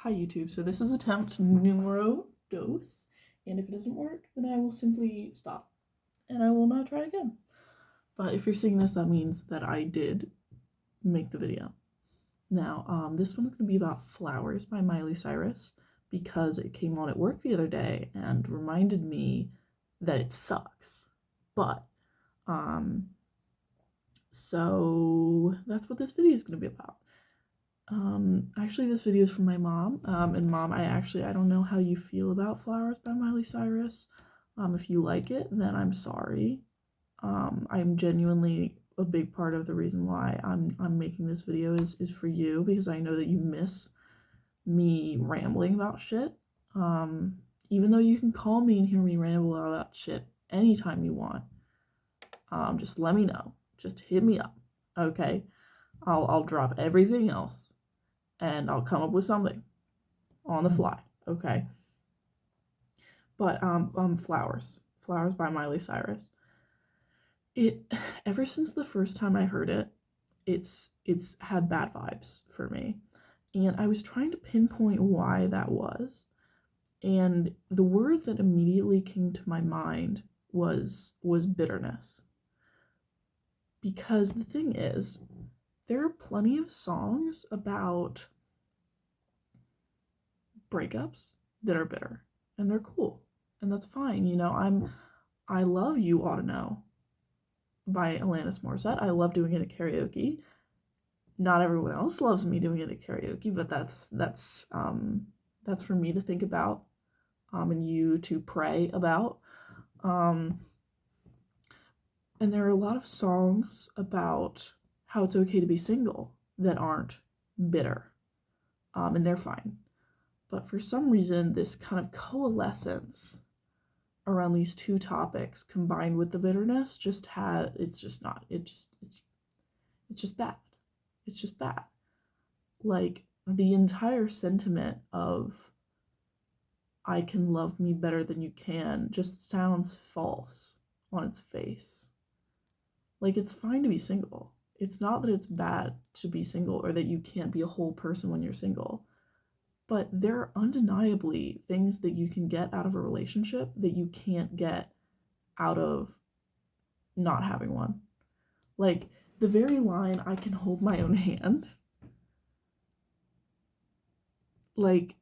Hi YouTube, so this is attempt numero dos, and if it doesn't work, then I will simply stop, and I will not try again. But if you're seeing this, that means that I did make the video. Now, this one's going to be about Flowers by Miley Cyrus, because it came on at work the other day and reminded me that it sucks. But, so that's what this video is going to be about. Actually this video is from my mom, and Mom, I don't know how you feel about Flowers by Miley Cyrus. If you like it, then I'm sorry. I'm genuinely a big part of the reason why I'm making this video is for you, because I know that you miss me rambling about shit. Even though you can call me and hear me ramble about shit anytime you want. Just let me know. Just hit me up, okay? I'll drop everything else and I'll come up with something on the fly, okay? But Flowers by Miley Cyrus. Ever since the first time I heard it, it's had bad vibes for me, and I was trying to pinpoint why that was, and the word that immediately came to my mind was bitterness. Because the thing is, there are plenty of songs about breakups that are bitter, and they're cool, and that's fine. You know, I love You Ought to Know by Alanis Morissette. I love doing it at karaoke. Not everyone else loves me doing it at karaoke, but that's for me to think about, and you to pray about. And there are a lot of songs about how it's okay to be single that aren't bitter, and they're fine. But for some reason, this kind of coalescence around these two topics combined with the bitterness it's just bad. It's just bad. Like, the entire sentiment of I can love me better than you can just sounds false on its face. Like, it's fine to be single. It's not that it's bad to be single or that you can't be a whole person when you're single. But there are undeniably things that you can get out of a relationship that you can't get out of not having one. Like, the very line, I can hold my own hand. Like,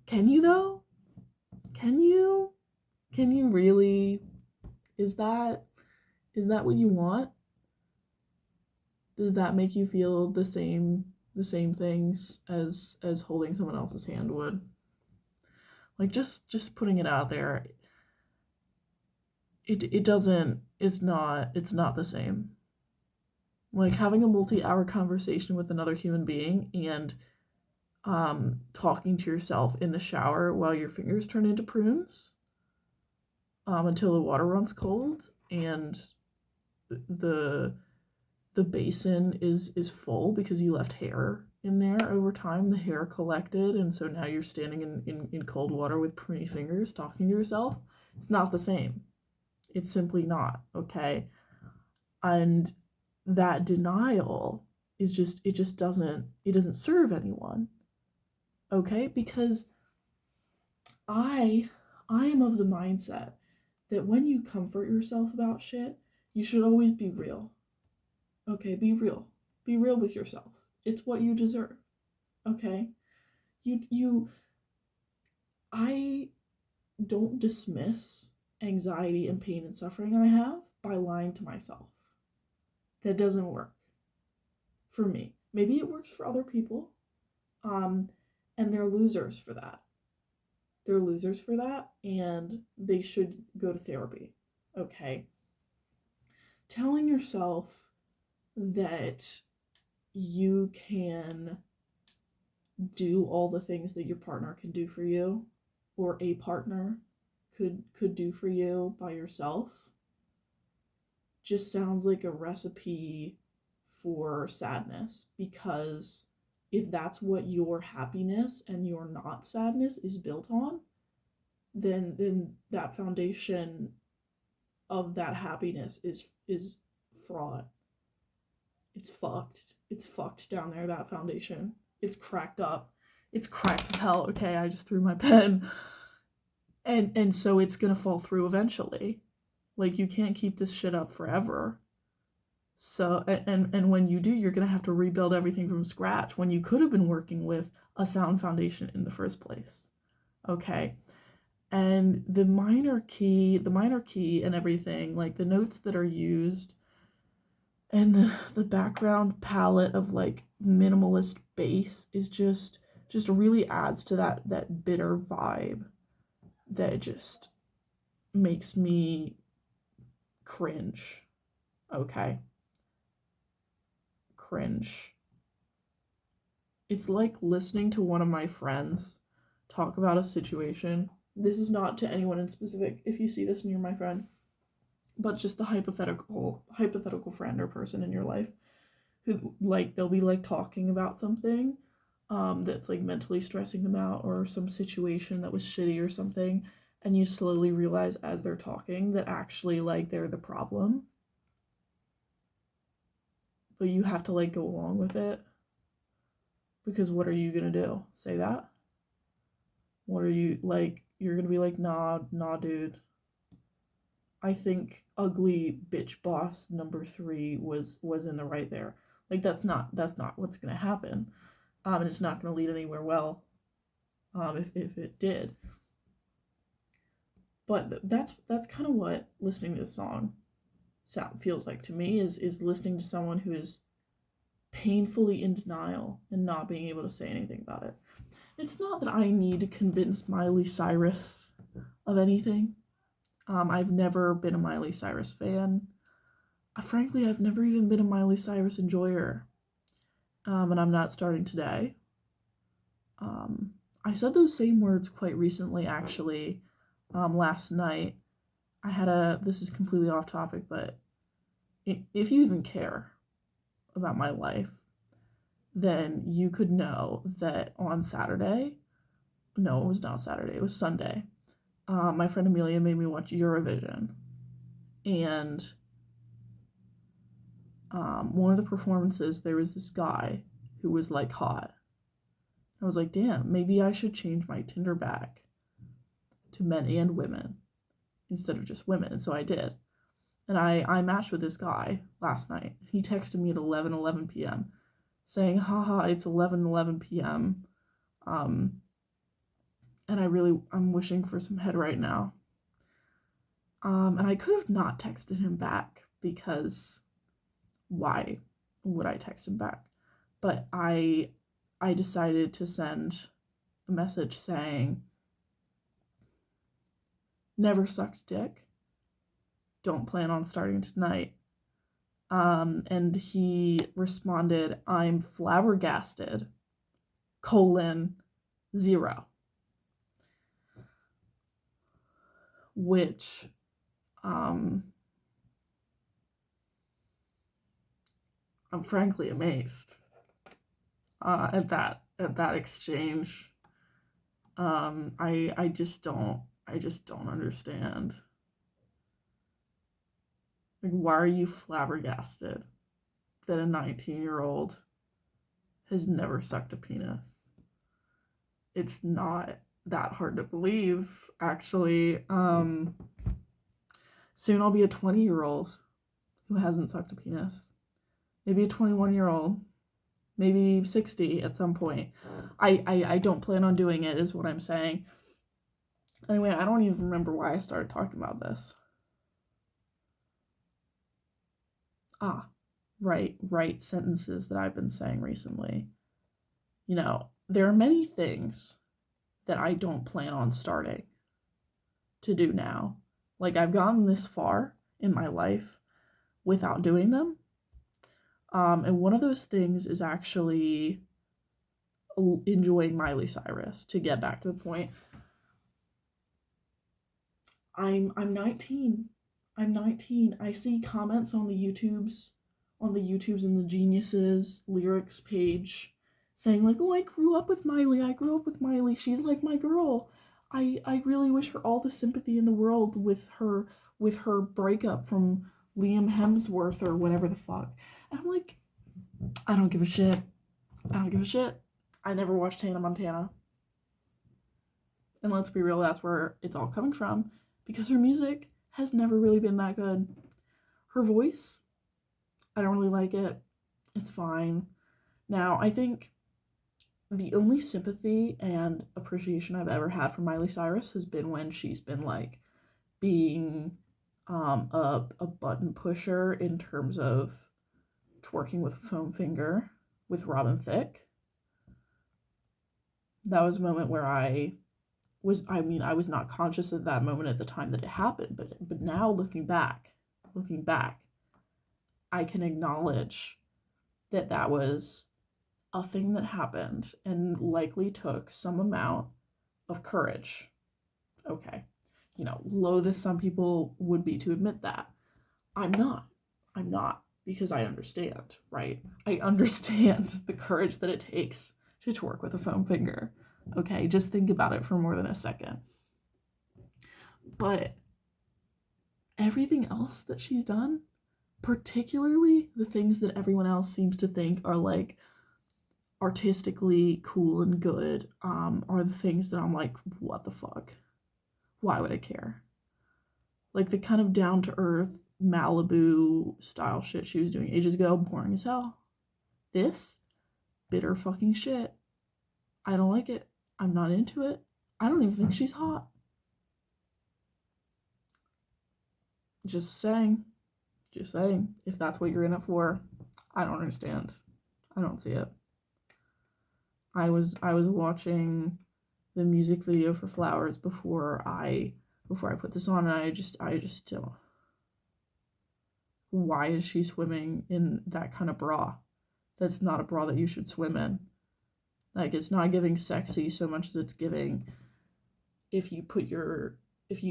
can you though? Can you really? Is that what you want? Does that make you feel the same things as holding someone else's hand would? Like, just putting it out there, it's not the same. Like, having a multi-hour conversation with another human being and talking to yourself in the shower while your fingers turn into prunes until the water runs cold and the basin is full because you left hair in there over time. The hair collected, and so now you're standing in cold water with pruny fingers talking to yourself. It's not the same. It's simply not, okay? And that denial is it doesn't serve anyone, okay? Because I am of the mindset that when you comfort yourself about shit, you should always be real. Okay, be real. Be real with yourself. It's what you deserve. Okay? I don't dismiss anxiety and pain and suffering I have by lying to myself. That doesn't work for me. Maybe it works for other people. And they're losers for that. They're losers for that, and they should go to therapy. Okay? Telling yourself that you can do all the things that your partner can do for you, or a partner could do for you by yourself, just sounds like a recipe for sadness. Because if that's what your happiness and your not sadness is built on, then that foundation of that happiness is fraud. It's fucked down there, that foundation. It's cracked up. It's cracked as hell. Okay, I just threw my pen. And so it's gonna fall through eventually. Like, you can't keep this shit up forever. So, and when you do, you're gonna have to rebuild everything from scratch when you could have been working with a sound foundation in the first place. Okay? And the minor key and everything, like the notes that are used and the background palette of like minimalist bass is just really adds to that bitter vibe that just makes me cringe. Okay? Cringe. It's like listening to one of my friends talk about a situation. This is not to anyone in specific, if you see this and you're my friend, but just the hypothetical friend or person in your life who, like, they'll be like talking about something that's like mentally stressing them out, or some situation that was shitty or something, and you slowly realize as they're talking that actually like they're the problem, but you have to like go along with it, because what are you gonna do? Say that? What are you, like, you're gonna be like, nah, dude, I think ugly bitch boss number 3 was in the right there. Like, that's not what's gonna happen. And it's not gonna lead anywhere well, if it did. But that's kind of what listening to this song feels like to me, is listening to someone who is painfully in denial and not being able to say anything about it. It's not that I need to convince Miley Cyrus of anything. I've never been a Miley Cyrus fan. Frankly, I've never even been a Miley Cyrus enjoyer. And I'm not starting today. I said those same words quite recently, actually. Last night. This is completely off topic, but if you even care about my life, then you could know that on Saturday, no, it was not Saturday, it was Sunday, my friend Amelia made me watch Eurovision, and one of the performances, there was this guy who was like hot. I was like, damn, maybe I should change my Tinder back to men and women instead of just women, and so I did. And I matched with this guy last night. He texted me at 11 p.m. saying, haha, it's 11 p.m. And I'm wishing for some head right now. And I could have not texted him back, because why would I text him back? But I decided to send a message saying, never sucked dick. Don't plan on starting tonight. And he responded, I'm flabbergasted, : 0. Which, I'm frankly amazed at that exchange. I just don't understand. Like, why are you flabbergasted that a 19-year-old has never sucked a penis? It's not that hard to believe, actually. Soon I'll be a 20-year-old who hasn't sucked a penis. Maybe a 21-year-old. Maybe 60 at some point. I don't plan on doing it, is what I'm saying. Anyway, I don't even remember why I started talking about this. Right sentences that I've been saying recently. You know, there are many things that I don't plan on starting to do now. Like, I've gotten this far in my life without doing them. And one of those things is actually enjoying Miley Cyrus, to get back to the point. I'm 19. I'm 19. I see comments on the YouTubes and the Geniuses lyrics page saying like, oh, I grew up with Miley. She's like my girl. I really wish her all the sympathy in the world with her breakup from Liam Hemsworth or whatever the fuck. And I'm like, I don't give a shit. I never watched Hannah Montana. And let's be real, that's where it's all coming from, because her music has never really been that good. Her voice, I don't really like it. It's fine. Now, I think the only sympathy and appreciation I've ever had for Miley Cyrus has been when she's been like being a button pusher in terms of twerking with a foam finger with Robin Thicke. That was a moment where I was not conscious of that moment at the time that it happened, but now looking back, I can acknowledge that that was a thing that happened and likely took some amount of courage. Okay. Loath as some people would be to admit that. I'm not. Because I understand, right? I understand the courage that it takes to twerk with a foam finger. Okay, just think about it for more than a second. But everything else that she's done, particularly the things that everyone else seems to think are like artistically cool and good, are the things that I'm like, what the fuck? Why would I care? Like the kind of down to earth Malibu style shit she was doing ages ago, boring as hell. This, bitter fucking shit. I don't like it. I'm not into it. I don't even think she's hot. Just saying. If that's what you're in it for, I don't understand. I don't see it. I was watching the music video for Flowers before I put this on, and I just don't. Why is she swimming in that kind of bra? That's not a bra that you should swim in. Like, it's not giving sexy so much as it's giving, if you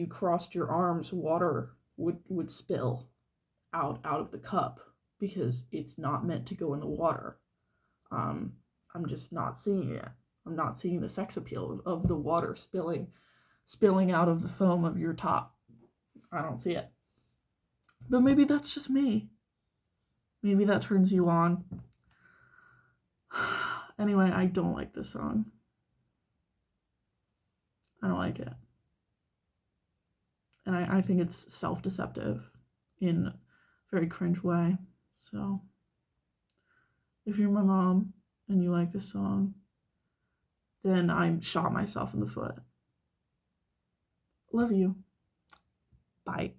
crossed your arms, water would spill out of the cup because it's not meant to go in the water. I'm just not seeing it. I'm not seeing the sex appeal of the water spilling out of the foam of your top. I don't see it. But maybe that's just me. Maybe that turns you on. Anyway, I don't like this song. I don't like it. And I think it's self-deceptive in a very cringe way. So, if you're my mom and you like this song, then I shot myself in the foot. Love you. Bye.